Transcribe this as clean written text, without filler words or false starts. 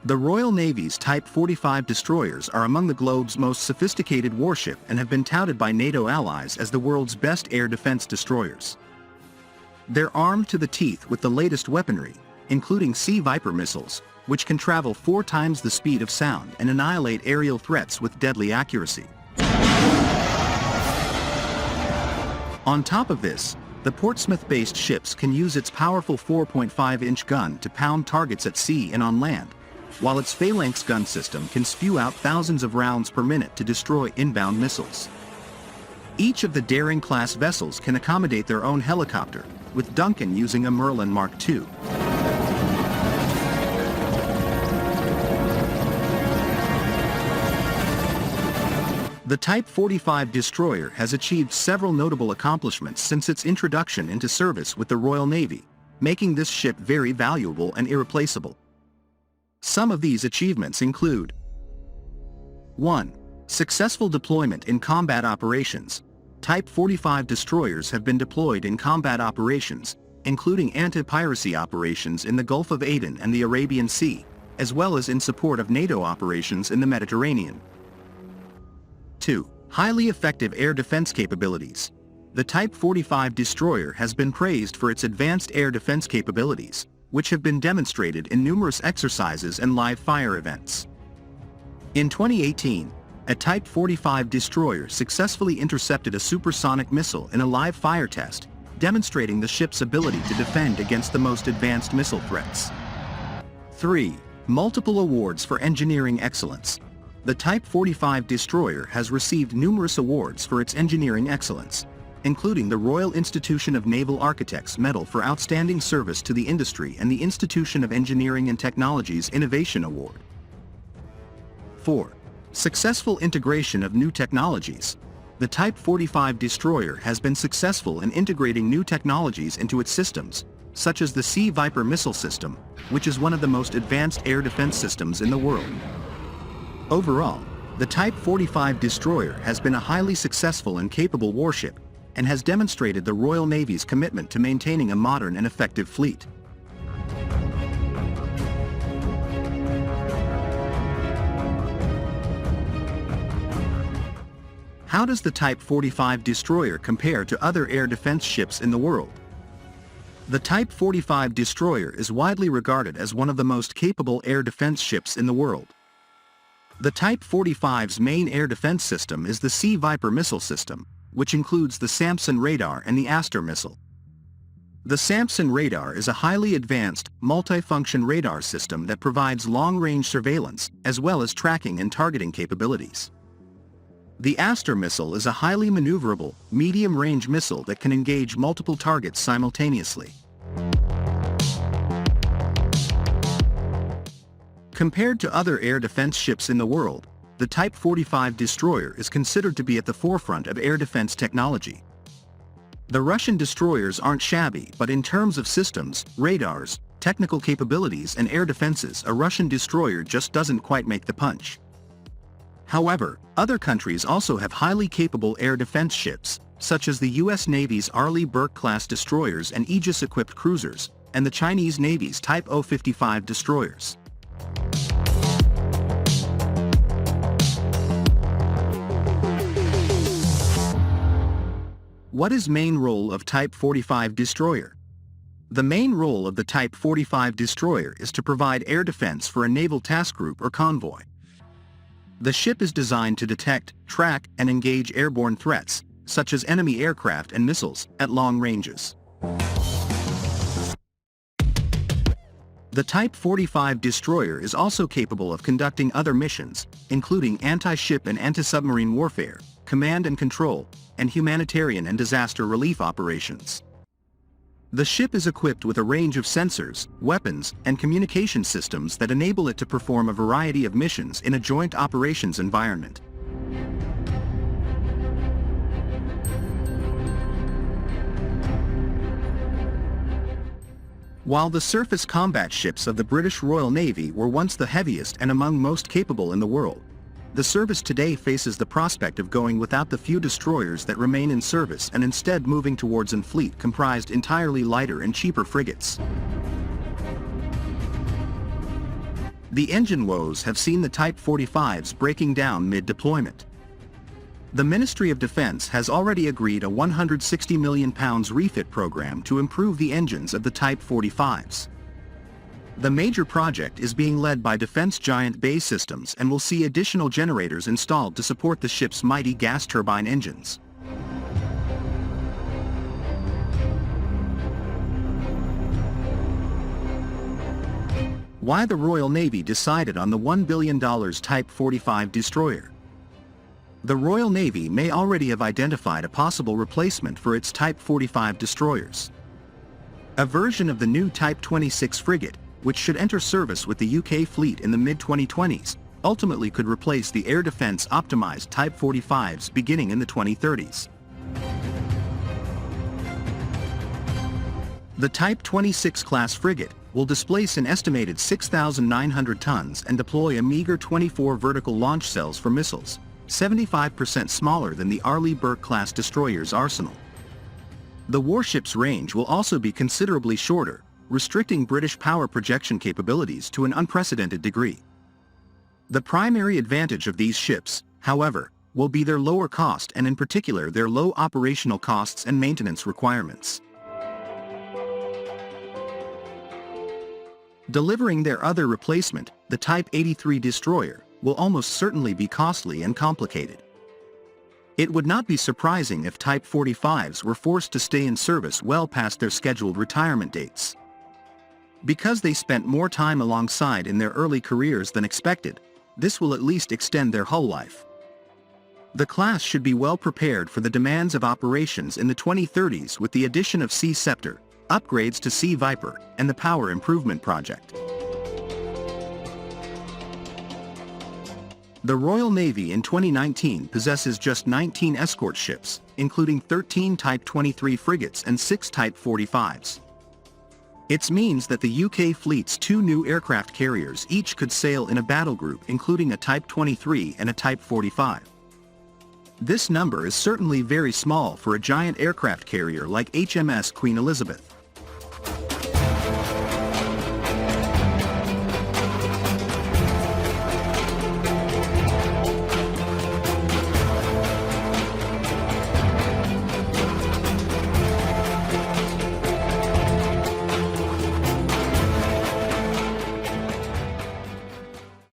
The Royal Navy's Type 45 destroyers are among the globe's most sophisticated warship and have been touted by NATO allies as the world's best air defense destroyers. They're armed to the teeth with the latest weaponry, including Sea Viper missiles, which can travel 4 times the speed of sound and annihilate aerial threats with deadly accuracy. On top of this, the Portsmouth-based ships can use its powerful 4.5-inch gun to pound targets at sea and on land, while its Phalanx gun system can spew out thousands of rounds per minute to destroy inbound missiles. Each of the Daring-class vessels can accommodate their own helicopter, with Duncan using a Merlin Mark II. The Type 45 destroyer has achieved several notable accomplishments since its introduction into service with the Royal Navy, making this ship very valuable and irreplaceable. Some of these achievements include: 1. Successful deployment in combat operations. Type 45 destroyers have been deployed in combat operations, including anti-piracy operations in the Gulf of Aden and the Arabian Sea, as well as in support of NATO operations in the Mediterranean. 2. Highly effective air defense capabilities. The Type 45 destroyer has been praised for its advanced air defense capabilities, which have been demonstrated in numerous exercises and live fire events. In 2018, a Type 45 destroyer successfully intercepted a supersonic missile in a live fire test, demonstrating the ship's ability to defend against the most advanced missile threats. 3. Multiple awards for engineering excellence. The Type 45 destroyer has received numerous awards for its engineering excellence, including the Royal Institution of Naval Architects Medal for Outstanding Service to the Industry and the Institution of Engineering and Technology's Innovation Award. 4. Successful integration of new technologies. The Type 45 destroyer has been successful in integrating new technologies into its systems, such as the Sea Viper missile system, which is one of the most advanced air defense systems in the world. Overall, the Type 45 destroyer has been a highly successful and capable warship, and has demonstrated the Royal Navy's commitment to maintaining a modern and effective fleet. How does the Type 45 destroyer compare to other air defense ships in the world? The Type 45 destroyer is widely regarded as one of the most capable air defense ships in the world. The Type 45's main air defense system is the Sea Viper missile system, which includes the Samson radar and the Aster missile. The Samson radar is a highly advanced, multi-function radar system that provides long-range surveillance, as well as tracking and targeting capabilities. The Aster missile is a highly maneuverable, medium-range missile that can engage multiple targets simultaneously. Compared to other air defense ships in the world, the Type 45 destroyer is considered to be at the forefront of air defense technology. The Russian destroyers aren't shabby, but in terms of systems, radars, technical capabilities and air defenses, a Russian destroyer just doesn't quite make the punch. However, other countries also have highly capable air defense ships, such as the US Navy's Arleigh Burke-class destroyers and Aegis-equipped cruisers, and the Chinese Navy's Type 055 destroyers. What is main role of Type 45 destroyer? The main role of the Type 45 destroyer is to provide air defense for a naval task group or convoy. The ship is designed to detect, track, and engage airborne threats, such as enemy aircraft and missiles, at long ranges. The Type 45 destroyer is also capable of conducting other missions, including anti-ship and anti-submarine warfare, command and control, and humanitarian and disaster relief operations. The ship is equipped with a range of sensors, weapons, and communication systems that enable it to perform a variety of missions in a joint operations environment. While the surface combat ships of the British Royal Navy were once the heaviest and among most capable in the world, the service today faces the prospect of going without the few destroyers that remain in service and instead moving towards a fleet comprised entirely lighter and cheaper frigates. The engine woes have seen the Type 45s breaking down mid-deployment. The Ministry of Defense has already agreed a £160 million refit program to improve the engines of the Type 45s. The major project is being led by defense giant BAE Systems and will see additional generators installed to support the ship's mighty gas turbine engines. Why the Royal Navy decided on the $1 billion Type 45 destroyer. The Royal Navy may already have identified a possible replacement for its Type 45 destroyers. A version of the new Type 26 frigate, which should enter service with the UK fleet in the mid-2020s, ultimately could replace the air defense optimized Type 45s beginning in the 2030s. The Type 26 class frigate will displace an estimated 6,900 tons and deploy a meager 24 vertical launch cells for missiles, 75% smaller than the Arleigh Burke-class destroyer's arsenal. The warship's range will also be considerably shorter, restricting British power projection capabilities to an unprecedented degree. The primary advantage of these ships, however, will be their lower cost and in particular their low operational costs and maintenance requirements. Delivering their other replacement, the Type 83 destroyer, will almost certainly be costly and complicated. It would not be surprising if Type 45s were forced to stay in service well past their scheduled retirement dates. Because they spent more time alongside in their early careers than expected, this will at least extend their hull life. The class should be well prepared for the demands of operations in the 2030s with the addition of Sea Scepter, upgrades to Sea Viper, and the Power Improvement Project. The Royal Navy in 2019 possesses just 19 escort ships, including 13 Type 23 frigates and 6 Type 45s. It means that the UK fleet's 2 new aircraft carriers each could sail in a battle group including a Type 23 and a Type 45. This number is certainly very small for a giant aircraft carrier like HMS Queen Elizabeth.